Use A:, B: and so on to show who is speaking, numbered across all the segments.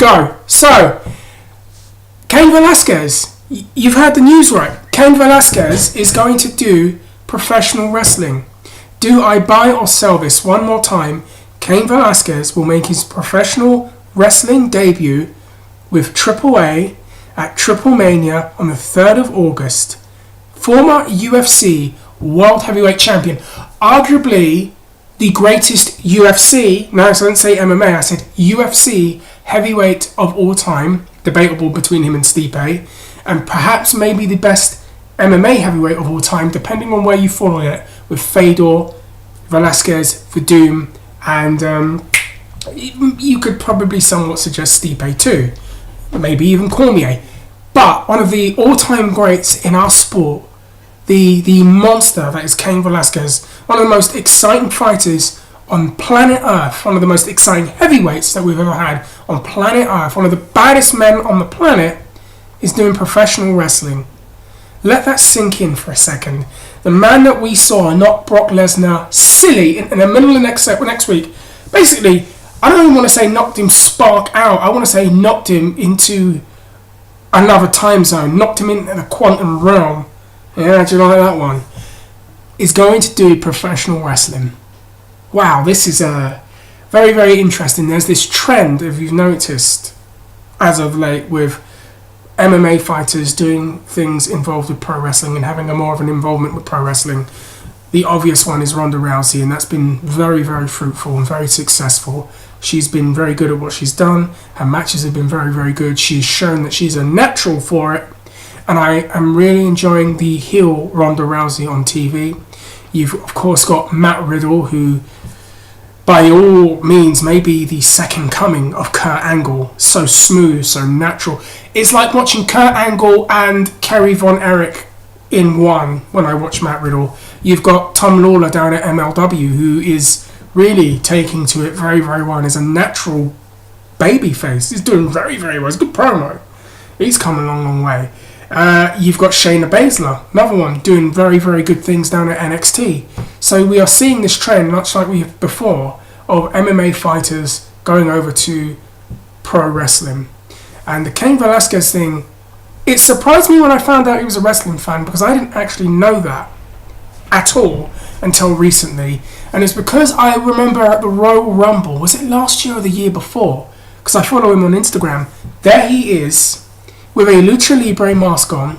A: Go. So, Cain Velasquez, you've heard the news right. Cain Velasquez is going to do professional wrestling. Do I buy or sell this? One more time. Cain Velasquez will make his professional wrestling debut with AAA at TripleMania on the 3rd of August. Former UFC World Heavyweight Champion, arguably the greatest UFC, no, I didn't say MMA, I said UFC heavyweight of all time, debatable between him and Stipe, and perhaps maybe the best MMA heavyweight of all time, depending on where you follow it, with Fedor, Velasquez, Verdum, and you could probably somewhat suggest Stipe too, maybe even Cormier. But one of the all-time greats in our sport, the monster that is Cain Velasquez, one of the most exciting fighters on planet Earth, one of the most exciting heavyweights that we've ever had on planet Earth, one of the baddest men on the planet, is doing professional wrestling. Let that sink in for a second. The man that we saw knock Brock Lesnar silly in the middle of next week, basically, I don't even want to say knocked him spark out, I want to say knocked him into another time zone, knocked him into the quantum realm. Yeah, do you like that one? Is going to do professional wrestling. Wow, this is very, very interesting. There's this trend, if you've noticed, as of late, with MMA fighters doing things involved with pro wrestling and having a more of an involvement with pro wrestling. The obvious one is Ronda Rousey, and that's been very, very fruitful and very successful. She's been very good at what she's done. Her matches have been very, very good. She's shown that she's a natural for it. And I am really enjoying the heel Ronda Rousey on TV. You've, of course, got Matt Riddle, who, by all means, may be the second coming of Kurt Angle. So smooth, so natural. It's like watching Kurt Angle and Kerry Von Erich in one when I watch Matt Riddle. You've got Tom Lawler down at MLW, who is really taking to it very, very well and is a natural babyface. He's doing very, very well. It's a good promo. He's come a long, long way. You've got Shayna Baszler, another one, doing very, very good things down at NXT. So we are seeing this trend, much like we have before, of MMA fighters going over to pro wrestling. And the Cain Velasquez thing, it surprised me when I found out he was a wrestling fan, because I didn't actually know that at all until recently. And it's because I remember at the Royal Rumble, was it last year or the year before? Because I follow him on Instagram. There he is, with a Lucha Libre mask on,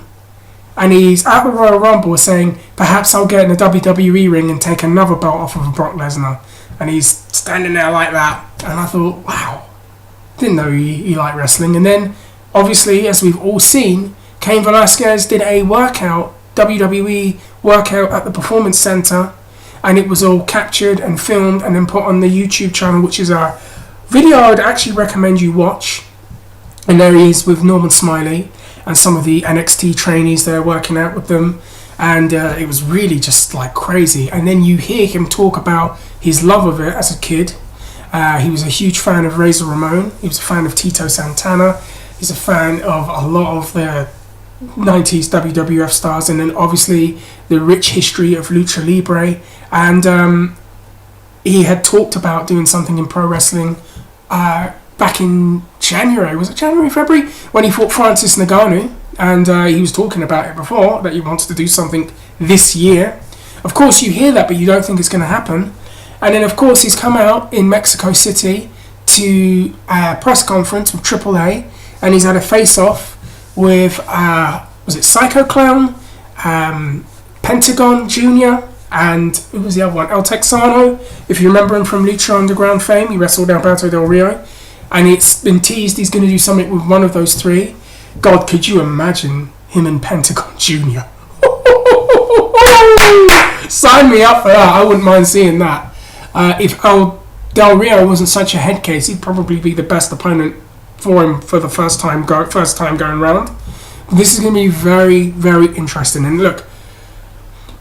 A: and he's at the Royal Rumble saying, perhaps I'll get in a WWE ring and take another belt off of Brock Lesnar. And he's standing there like that, and I thought, wow, didn't know he liked wrestling. And then, obviously, as we've all seen, Cain Velasquez did a workout, WWE workout at the Performance Center, and it was all captured and filmed and then put on the YouTube channel, which is a video I would actually recommend you watch. And there he is with Norman Smiley and some of the NXT trainees there working out with them. And it was really just like crazy. And then you hear him talk about his love of it as a kid. He was a huge fan of Razor Ramon. He was a fan of Tito Santana. He's a fan of a lot of the 90s WWF stars. And then obviously the rich history of Lucha Libre. And he had talked about doing something in pro wrestling back in January, was it January, February, when he fought Francis Ngannou, and he was talking about it before, that he wants to do something this year. Of course, you hear that, but you don't think it's going to happen. And then, of course, he's come out in Mexico City to a press conference with AAA, and he's had a face-off with, was it Psycho Clown, Pentagon Jr., and who was the other one? El Texano, if you remember him from Lucha Underground fame. He wrestled Alberto Del Rio. And it's been teased he's going to do something with one of those three. God, could you imagine him and Pentagon Jr.? Sign me up for that. I wouldn't mind seeing that. If El Del Rio wasn't such a head case, he'd probably be the best opponent for him for the first time going round. This is going to be very, very interesting. And look,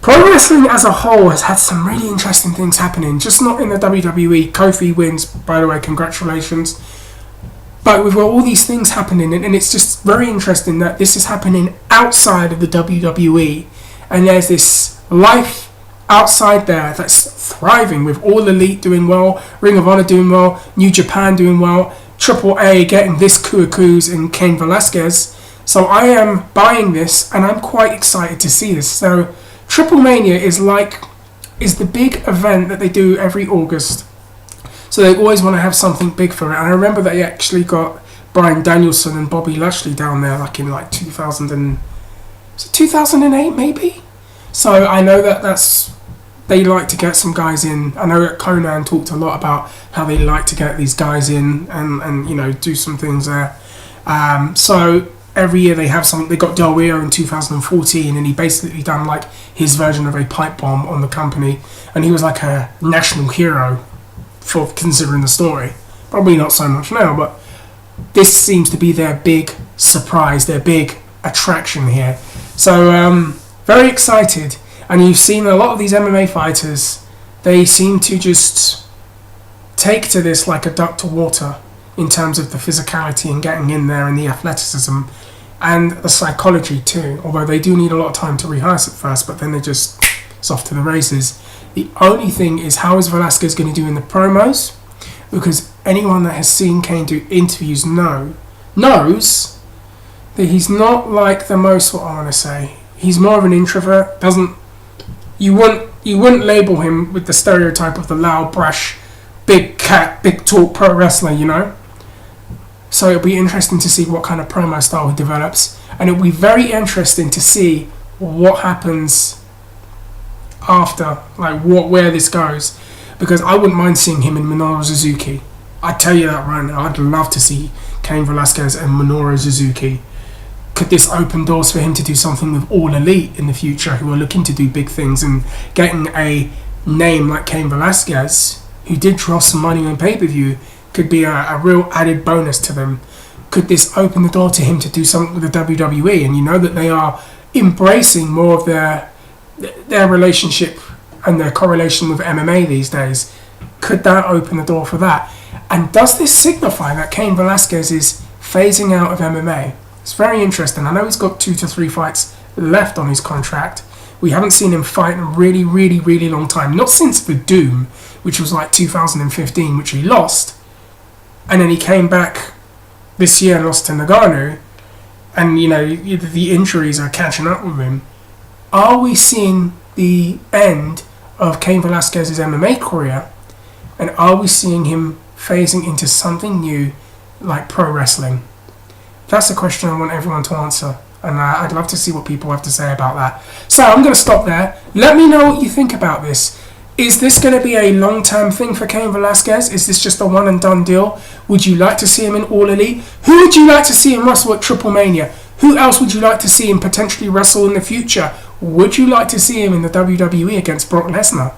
A: pro wrestling as a whole has had some really interesting things happening. Just not in the WWE. Kofi wins, by the way, congratulations. But we've got all these things happening, and it's just very interesting that this is happening outside of the WWE. And there's this life outside there that's thriving, with All Elite doing well, Ring of Honor doing well, New Japan doing well, AAA getting this coup in Cain Velasquez. So I am buying this, and I'm quite excited to see this. So TripleMania is the big event that they do every August. So they always want to have something big for it. And I remember they actually got Bryan Danielson and Bobby Lashley down there like in like 2008 maybe. So I know that they like to get some guys in. I know that Conan talked a lot about how they like to get these guys in and you know, do some things there. So every year they have something. They got Del Rio in 2014, and he basically done like his version of a pipe bomb on the company, and he was like a national hero for considering the story. Probably not so much now, but this seems to be their big surprise, their big attraction here. So very excited. And you've seen a lot of these MMA fighters, they seem to just take to this like a duck to water in terms of the physicality and getting in there and the athleticism and the psychology too. Although they do need a lot of time to rehearse at first, but then it's off to the races. The only thing is, how is Velasquez going to do in the promos? Because anyone that has seen Cain do interviews knows that he's not like the most, what I want to say, he's more of an introvert. You wouldn't label him with the stereotype of the loud, brash, big cat, big talk pro wrestler, you know? So it'll be interesting to see what kind of promo style he develops. And it'll be very interesting to see what happens after, like where this goes. Because I wouldn't mind seeing him in Minoru Suzuki. I tell you that right now. I'd love to see Cain Velasquez and Minoru Suzuki. Could this open doors for him to do something with All Elite in the future, who are looking to do big things, and getting a name like Cain Velasquez, who did draw some money on pay-per-view, could be a real added bonus to them. Could this open the door to him to do something with the WWE? And you know that they are embracing more of their relationship and their correlation with MMA these days. Could that open the door for that? And does this signify that Cain Velasquez is phasing out of MMA? It's very interesting. I know he's got 2 to 3 fights left on his contract. We haven't seen him fight in a really, really, really long time. Not since the Doom, which was like 2015, which he lost. And then he came back this year and lost to Nagano. And, you know, the injuries are catching up with him. Are we seeing the end of Cain Velasquez's MMA career? And are we seeing him phasing into something new like pro wrestling? That's a question I want everyone to answer, and I'd love to see what people have to say about that. So I'm going to stop there. Let me know what you think about this. Is this going to be a long-term thing for Cain Velasquez? Is this just a one-and-done deal? Would you like to see him in All Elite? Who would you like to see him wrestle at TripleMania? Who else would you like to see him potentially wrestle in the future? Would you like to see him in the WWE against Brock Lesnar?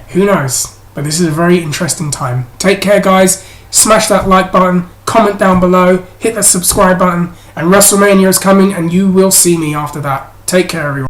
A: Who knows? But this is a very interesting time. Take care, guys. Smash that like button, comment down below, hit that subscribe button, and WrestleMania is coming, and you will see me after that. Take care, everyone.